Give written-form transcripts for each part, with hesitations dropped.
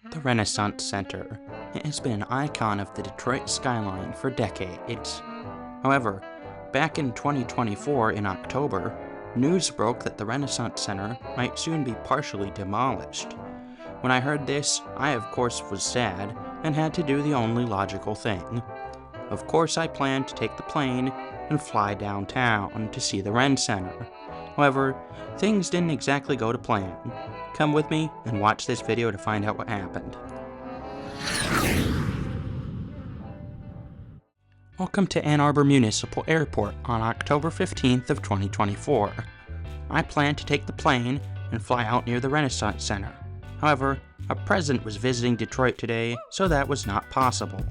The Renaissance Center. It has been an icon of the Detroit skyline for decades. However, back in 2024 in October, news broke that the Renaissance Center might soon be partially demolished. When I heard this, I of course was sad and had to do the only logical thing. Of course I planned to take the plane and fly downtown to see the Ren Center. However, things didn't exactly go to plan. Come with me and watch this video to find out what happened. Welcome to Ann Arbor Municipal Airport on October 15th of 2024. I planned to take the plane and fly out near the Renaissance Center. However, a president was visiting Detroit today, so that was not possible.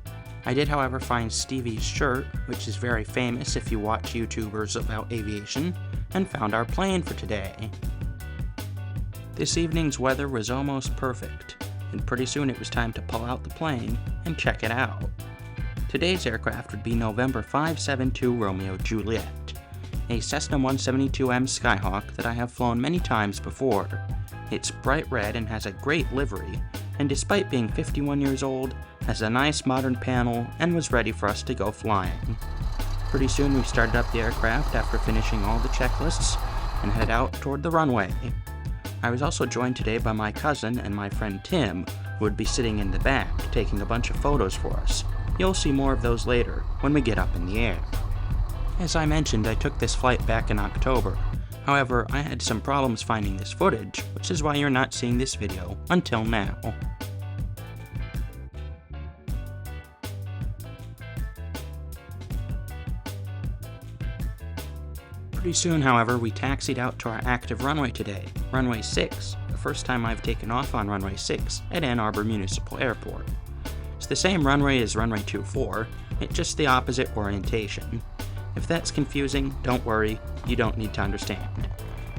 I did, however, find Stevie's shirt, which is very famous if you watch YouTubers about aviation, and found our plane for today. This evening's weather was almost perfect, and pretty soon it was time to pull out the plane and check it out. Today's aircraft would be November 572 Romeo Juliet, a Cessna 172M Skyhawk that I have flown many times before. It's bright red and has a great livery, and despite being 51 years old, has a nice modern panel and was ready for us to go flying. Pretty soon we started up the aircraft after finishing all the checklists and headed out toward the runway. I was also joined today by my cousin and my friend Tim, who would be sitting in the back taking a bunch of photos for us. You'll see more of those later when we get up in the air. As I mentioned, I took this flight back in October. However, I had some problems finding this footage, which is why you're not seeing this video until now. Pretty soon, however, we taxied out to our active runway today, runway 6, the first time I've taken off on runway 6 at Ann Arbor Municipal Airport. It's the same runway as runway 24, it's just the opposite orientation. If that's confusing, don't worry, you don't need to understand.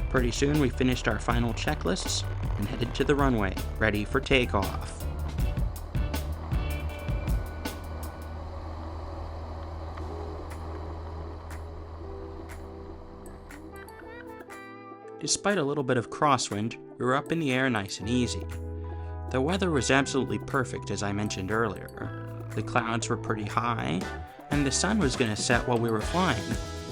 Pretty soon we finished our final checklists and headed to the runway, ready for takeoff. Despite a little bit of crosswind, we were up in the air nice and easy. The weather was absolutely perfect, as I mentioned earlier. The clouds were pretty high, and the sun was going to set while we were flying,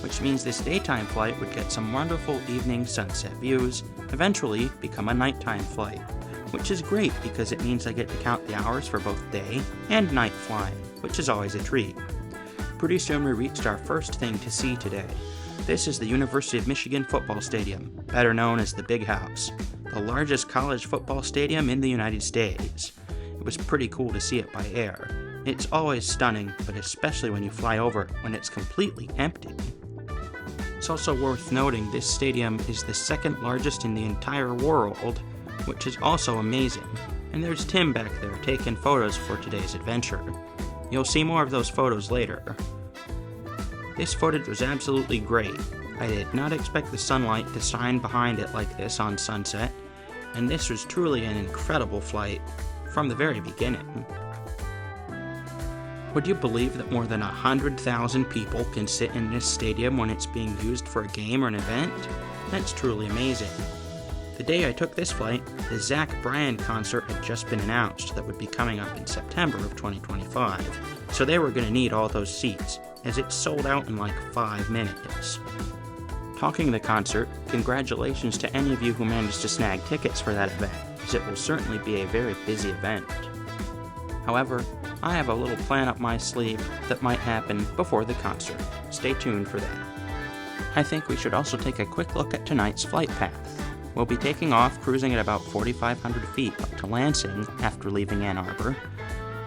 which means this daytime flight would get some wonderful evening sunset views, eventually become a nighttime flight, which is great because it means I get to count the hours for both day and night flying, which is always a treat. Pretty soon we reached our first thing to see today. This is the University of Michigan football stadium, better known as the Big House, the largest college football stadium in the United States. It was pretty cool to see it by air. It's always stunning, but especially when you fly over it when it's completely empty. It's also worth noting this stadium is the second largest in the entire world, which is also amazing. And there's Tim back there taking photos for today's adventure. You'll see more of those photos later. This footage was absolutely great. I did not expect the sunlight to shine behind it like this on sunset, and this was truly an incredible flight from the very beginning. Would you believe that more than 100,000 people can sit in this stadium when it's being used for a game or an event? That's truly amazing. The day I took this flight, the Zach Bryan concert had just been announced that would be coming up in September of 2025, so they were going to need all those seats, as it sold out in like 5 minutes. Talking of the concert, congratulations to any of you who managed to snag tickets for that event, as it will certainly be a very busy event. However, I have a little plan up my sleeve that might happen before the concert. Stay tuned for that. I think we should also take a quick look at tonight's flight path. We'll be taking off cruising at about 4,500 feet up to Lansing after leaving Ann Arbor,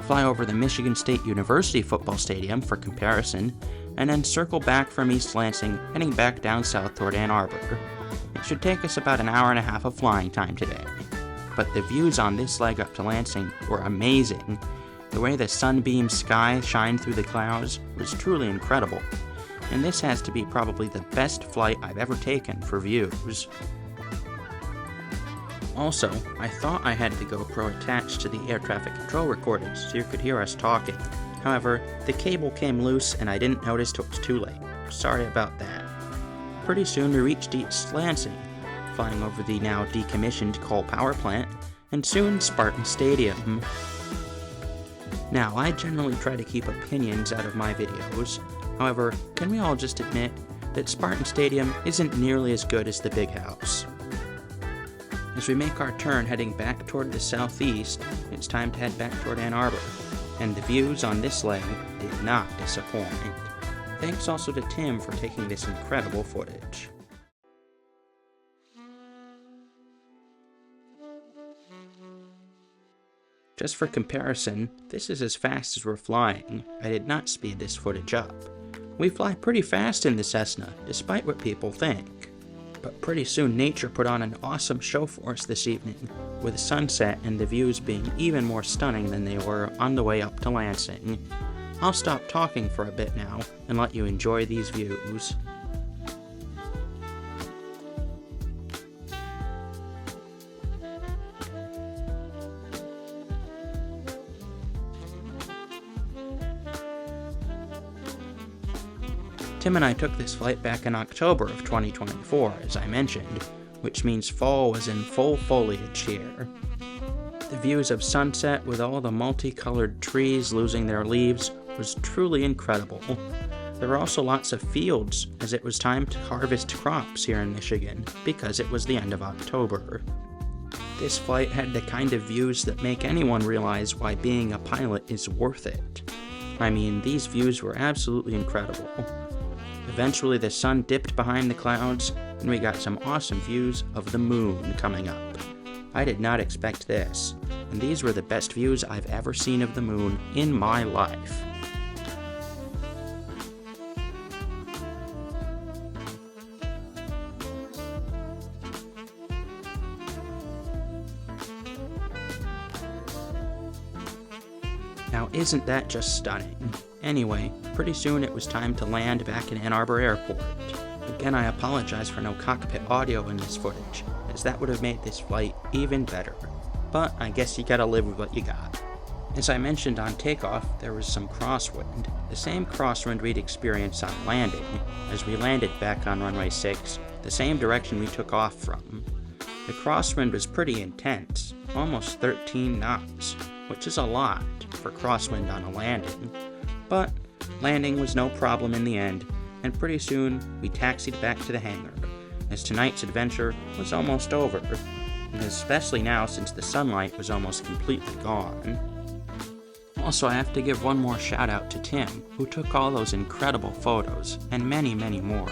fly over the Michigan State University football stadium for comparison, and then circle back from East Lansing, heading back down south toward Ann Arbor. It should take us about an hour and a half of flying time today. But the views on this leg up to Lansing were amazing. The way the sunbeam sky shined through the clouds was truly incredible. And this has to be probably the best flight I've ever taken for views. Also, I thought I had the GoPro attached to the air traffic control recordings so you could hear us talking. However, the cable came loose and I didn't notice till it was too late. Sorry about that. Pretty soon we reached East Lansing, flying over the now decommissioned coal power plant, and soon Spartan Stadium. Now, I generally try to keep opinions out of my videos. However, can we all just admit that Spartan Stadium isn't nearly as good as the Big House? As we make our turn heading back toward the southeast, it's time to head back toward Ann Arbor, and the views on this leg did not disappoint. Thanks also to Tim for taking this incredible footage. Just for comparison, this is as fast as we're flying. I did not speed this footage up. We fly pretty fast in the Cessna, despite what people think. But pretty soon nature put on an awesome show for us this evening, with the sunset and the views being even more stunning than they were on the way up to Lansing. I'll stop talking for a bit now and let you enjoy these views. Tim and I took this flight back in October of 2024, as I mentioned, which means fall was in full foliage here. The views of sunset with all the multicolored trees losing their leaves was truly incredible. There were also lots of fields, as it was time to harvest crops here in Michigan, because it was the end of October. This flight had the kind of views that make anyone realize why being a pilot is worth it. I mean, these views were absolutely incredible. Eventually the sun dipped behind the clouds, and we got some awesome views of the moon coming up. I did not expect this, and these were the best views I've ever seen of the moon in my life. Now, isn't that just stunning? Anyway, pretty soon it was time to land back in Ann Arbor Airport. Again, I apologize for no cockpit audio in this footage, as that would have made this flight even better. But I guess you gotta live with what you got. As I mentioned on takeoff, there was some crosswind, the same crosswind we'd experienced on landing, as we landed back on runway 6, the same direction we took off from. The crosswind was pretty intense, almost 13 knots, which is a lot for crosswind on a landing. But landing was no problem in the end, and pretty soon we taxied back to the hangar, as tonight's adventure was almost over, and especially now since the sunlight was almost completely gone. Also, I have to give one more shout out to Tim, who took all those incredible photos, and many, many more.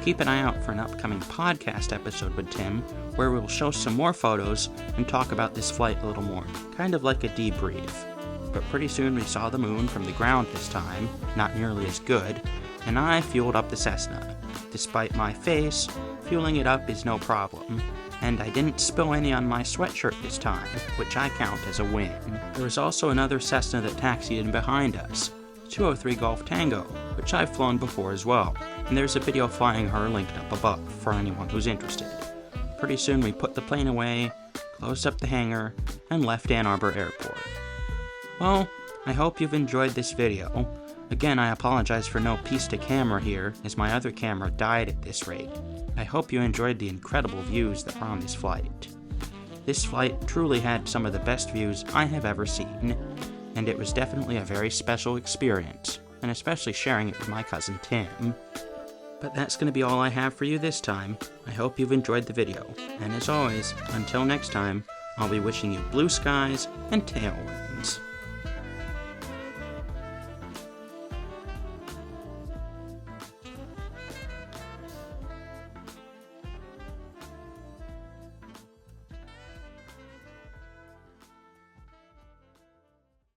Keep an eye out for an upcoming podcast episode with Tim, where we'll show some more photos and talk about this flight a little more, kind of like a debrief. But pretty soon we saw the moon from the ground this time, not nearly as good, and I fueled up the Cessna. Despite my face, fueling it up is no problem, and I didn't spill any on my sweatshirt this time, which I count as a win. There was also another Cessna that taxied in behind us, 203 Golf Tango, which I've flown before as well, and there's a video flying her linked up above for anyone who's interested. Pretty soon we put the plane away, closed up the hangar, and left Ann Arbor Airport. Well, I hope you've enjoyed this video. Again, I apologize for no piece to camera here, as my other camera died at this rate. I hope you enjoyed the incredible views that were on this flight. This flight truly had some of the best views I have ever seen, and it was definitely a very special experience, and especially sharing it with my cousin Tim. But that's going to be all I have for you this time. I hope you've enjoyed the video, and as always, until next time, I'll be wishing you blue skies and tailwinds.